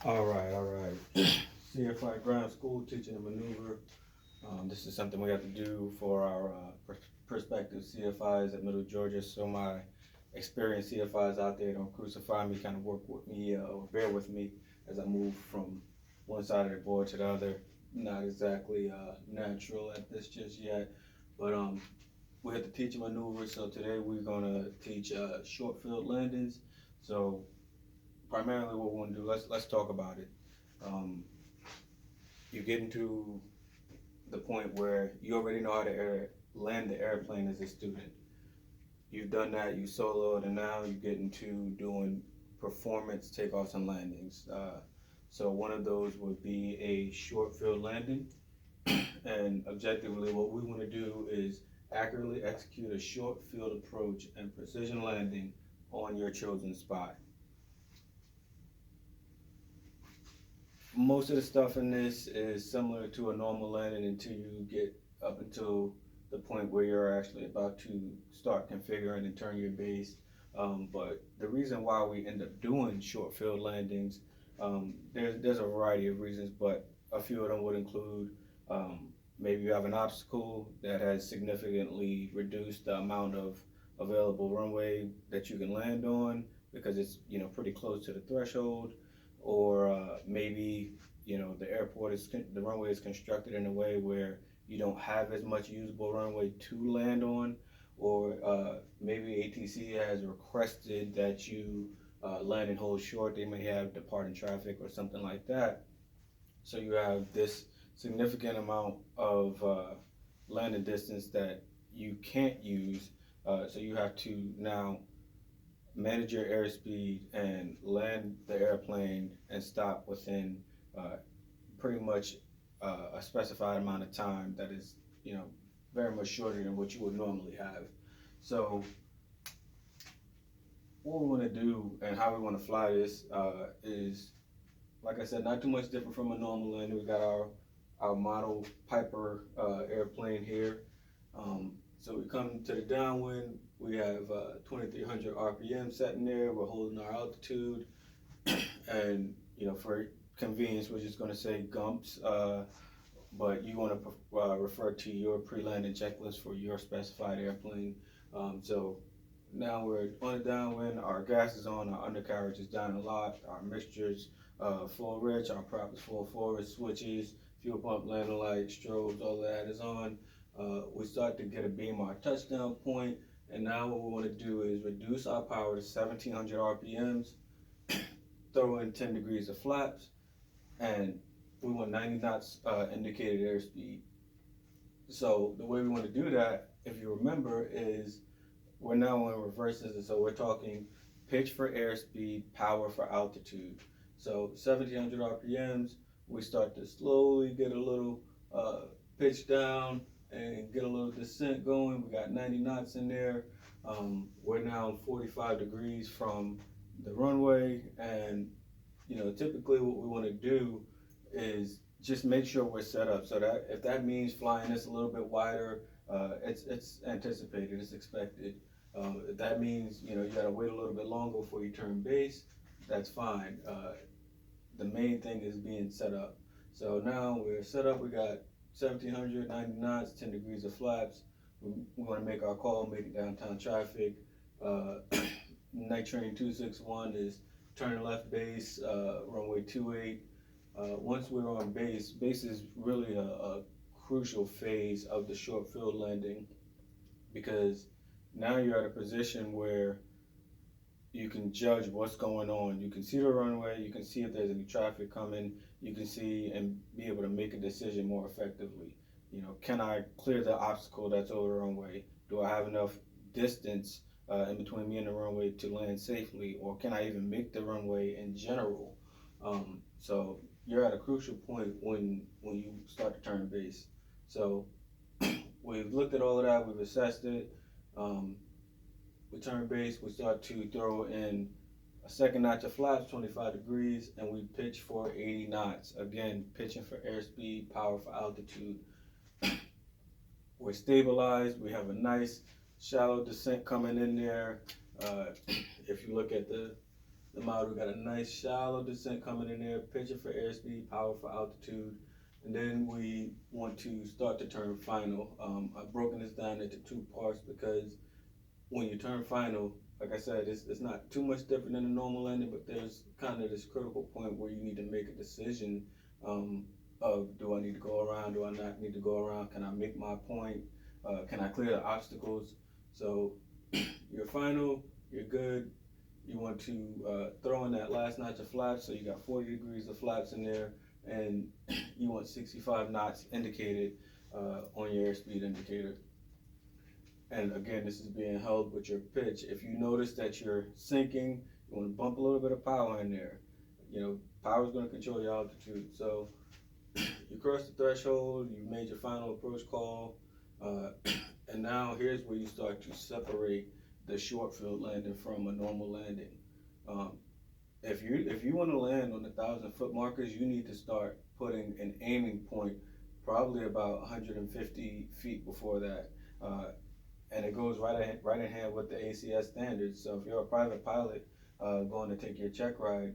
All right, all right. CFI ground school teaching and maneuver. This is something we have to do for our prospective CFIs at Middle Georgia. So my experienced CFIs out there don't crucify me, kind of work with me or bear with me as I move from one side of the board to the other. Not exactly natural at this just yet, but we have to teach a maneuver. So today we're gonna teach short field landings. So primarily what we want to do, let's talk about it. Um, you get into the point where you already know how to land the airplane as a student. You've done that, you soloed, and now you get into doing performance takeoffs and landings. So one of those would be a short field landing, and objectively, what we want to do is accurately execute a short field approach and precision landing on your chosen spot. Most of the stuff in this is similar to a normal landing until you get up until the point where you're actually about to start configuring and turn your base. But the reason why we end up doing short field landings, there's a variety of reasons, but a few of them would include maybe you have an obstacle that has significantly reduced the amount of available runway that you can land on because it's pretty close to the threshold, or maybe the runway is constructed in a way where you don't have as much usable runway to land on, or maybe ATC has requested that you land and hold short. They may have departing traffic or something like that. So you have this significant amount of landing distance that you can't use. So you have to now manage your airspeed and land the airplane and stop within pretty much a specified amount of time that is, very much shorter than what you would normally have. So what we want to do and how we want to fly this is, like I said, not too much different from a normal landing. We got our model Piper airplane here. So we come to the downwind. We have 2,300 RPM set in there. We're holding our altitude, and for convenience, we're just going to say GUMPS. But you want to refer to your pre-landing checklist for your specified airplane. So now we're on the downwind. Our gas is on. Our undercarriage is down a lot. Our mixtures full rich. Our prop is full forward. Switches, fuel pump, landing light, strobes, all that is on. We start to get a beam our touchdown point, and now what we want to do is reduce our power to 1,700 RPMs, throw in 10 degrees of flaps, and we want 90 knots indicated airspeed. So the way we want to do that, if you remember, is we're now in reverses, and so we're talking pitch for airspeed, power for altitude. So 1,700 RPMs, we start to slowly get a little pitch down and get a little descent going. We got 90 knots in there. We're now 45 degrees from the runway, and typically what we want to do is just make sure we're set up so that if that means flying this a little bit wider, it's anticipated, it's expected. If that means you got to wait a little bit longer before you turn base, that's fine. The main thing is being set up. So now we're set up. We got 1,700, 90 knots, 10 degrees of flaps. We want to make our call, make it downtown traffic. Night train 261 is turn left base, runway 28. Once we're on base is really a crucial phase of the short field landing, because now you're at a position where you can judge what's going on. You can see the runway, you can see if there's any traffic coming, you can see and be able to make a decision more effectively. Can I clear the obstacle that's over the runway? Do I have enough distance in between me and the runway to land safely, or can I even make the runway in general? So you're at a crucial point when you start to turn base. So we've looked at all of that, we've assessed it. We turn base, we start to throw in a second notch of flaps, 25 degrees, and we pitch for 80 knots. Again, pitching for airspeed, power for altitude. We're stabilized, we have a nice shallow descent coming in there. If you look at the the model. We got a nice shallow descent coming in there, pitching for airspeed, power for altitude. And then we want to start to turn final. I've broken this down into two parts because when you turn final, like I said, it's not too much different than a normal landing, but there's kind of this critical point where you need to make a decision of, do I need to go around, do I not need to go around, can I make my point, can I clear the obstacles? So you're final, you're good. You want to throw in that last notch of flaps, so you got 40 degrees of flaps in there, and you want 65 knots indicated on your airspeed indicator. And again, this is being held with your pitch. If you notice that you're sinking, you want to bump a little bit of power in there. You know, power is going to control your altitude. So you cross the threshold, you made your final approach call, and now here's where you start to separate the short field landing from a normal landing. If you want to land on the 1,000-foot markers, you need to start putting an aiming point probably about 150 feet before that. And it goes right in hand with the ACS standards. So if you're a private pilot going to take your check ride,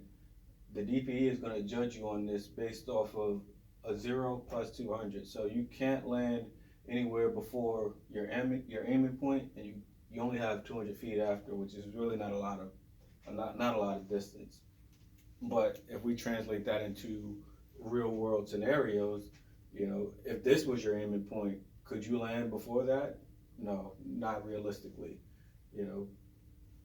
the DPE is going to judge you on this based off of a 0 plus 200. So you can't land anywhere before your aiming point, and you only have 200 feet after, which is really not a lot of distance. But if we translate that into real world scenarios, you know, if this was your aiming point, could you land before that? No, not realistically. You know,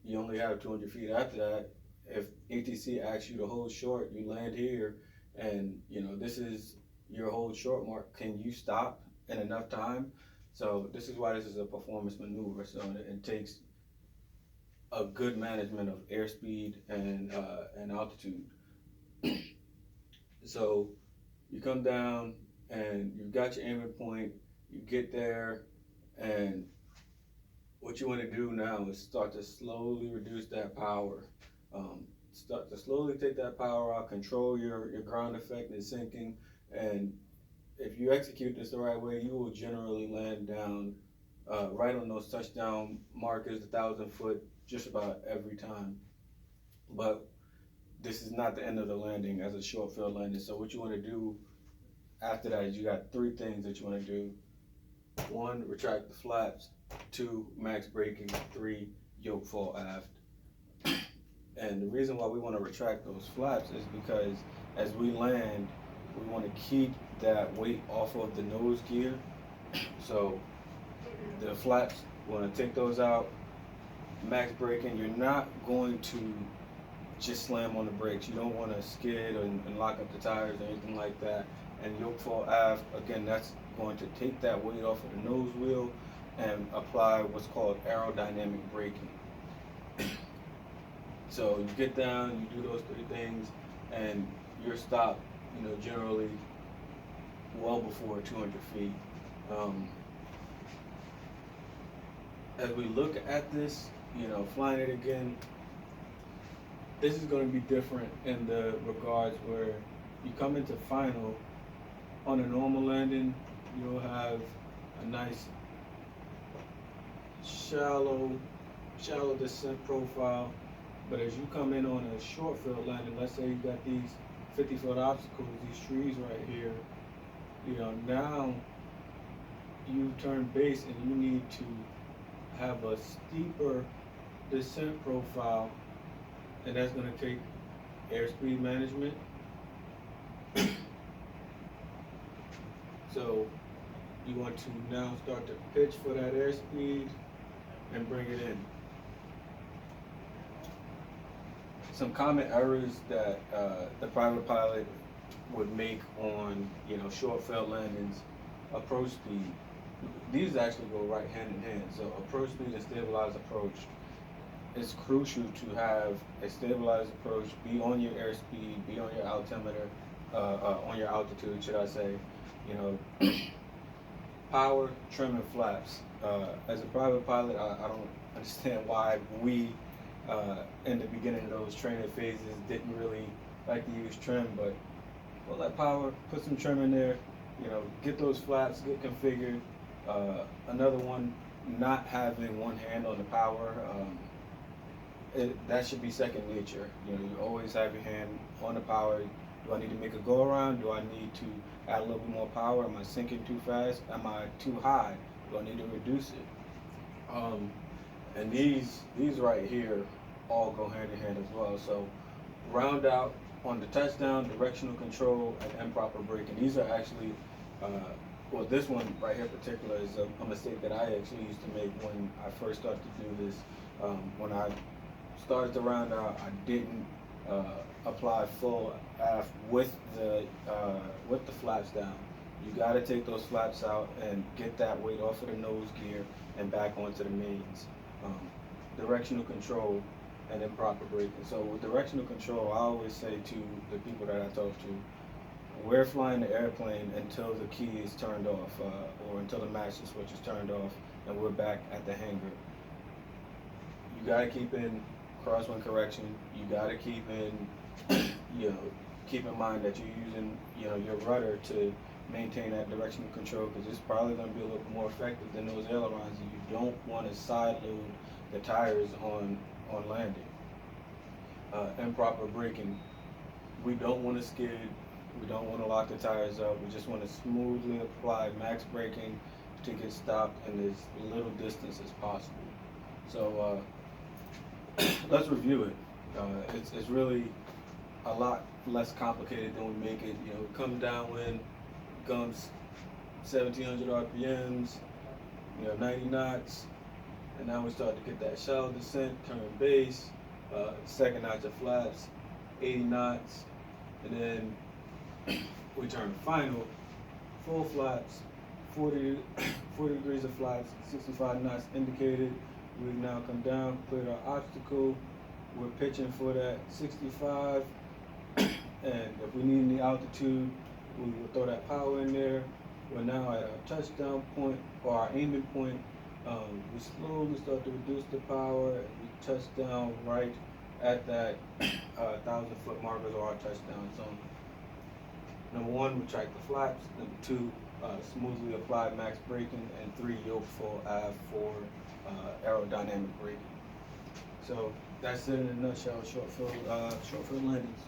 you only have 200 feet after that. If ATC asks you to hold short, you land here, and you know, this is your hold short mark. Can you stop in enough time? So this is why this is a performance maneuver. So it takes a good management of airspeed and altitude. So you come down and you've got your aiming point, you get there, and what you want to do now is start to slowly reduce that power. Start to slowly take that power out, control your ground effect and sinking, and if you execute this the right way, you will generally land down right on those touchdown markers, 1,000-foot, just about every time. But this is not the end of the landing as a short field landing. So what you want to do after that is you got three things that you want to do. 1, retract the flaps. 2, max braking. 3, yoke fall aft. And the reason why we want to retract those flaps is because as we land, we want to keep that weight off of the nose gear. So the flaps, we want to take those out. Max braking, you're not going to just slam on the brakes. You don't want to skid and lock up the tires or anything like that. And yoke fall aft, again, that's going to take that weight off of the nose wheel and apply what's called aerodynamic braking. So you get down, you do those three things, and you're stopped, you know, generally well before 200 feet. As we look at this, you know, flying it again, this is going to be different in the regards where you come into final. On a normal landing, you'll have a nice shallow descent profile. But as you come in on a short field landing, let's say you got these 50-foot obstacles, these trees right here, you know, now you turn base and you need to have a steeper descent profile, and that's going to take airspeed management. So you want to now start to pitch for that airspeed and bring it in. Some common errors that the private pilot would make on, you know, short field landings: approach speed. These actually go right hand in hand. So approach speed and stabilized approach. It's crucial to have a stabilized approach, be on your airspeed, be on your altimeter, on your altitude, should I say. You know, power, trim, and flaps. As a private pilot, I don't understand why we, in the beginning of those training phases, didn't really like to use trim, but we'll let power, put some trim in there, you know, get those flaps, get configured. Another one, not having one hand on the power. that should be second nature. You know, you always have your hand on the power. Do I need to make a go around? Do I need to add a little bit more power? Am I sinking too fast? Am I too high? Do I need to reduce it? And these right here all go hand in hand as well. So round out on the touchdown, directional control, and improper braking. These are actually, well, this one right here in particular is a mistake that I actually used to make when I first started to do this. When I started to round out, I didn't apply full aft with the flaps down. You got to take those flaps out and get that weight off of the nose gear and back onto the mains. Directional control and improper braking. So with directional control, I always say to the people that I talk to, we're flying the airplane until the key is turned off, or until the master switch is turned off, and we're back at the hangar. You gotta keep in crosswind correction. You gotta keep in, keep in mind that you're using, your rudder to maintain that directional control, because it's probably going to be a little more effective than those ailerons. And you don't want to side load the tires on landing. Improper braking. We don't want to skid. We don't want to lock the tires up. We just want to smoothly apply max braking to get stopped in as little distance as possible. So let's review it. It's really a lot less complicated than we make it. It comes downwind, comes 1700 RPMs, 90 knots, and now we start to get that shallow descent, turn base, second notch of flaps, 80 knots, and then we turn final, full flaps, 40 degrees of flaps, 65 knots indicated. We now come down, cleared our obstacle. We're pitching for that 65, and if we need any altitude, we will throw that power in there. We're now at our touchdown point, or our aiming point. We slowly start to reduce the power, and we touch down right at that 1,000-foot markers or our touchdown zone. Number one, we track the flaps. Number two, smoothly apply max braking, and three, yoke full av for aerodynamic braking. So that's it in a nutshell, short field landings.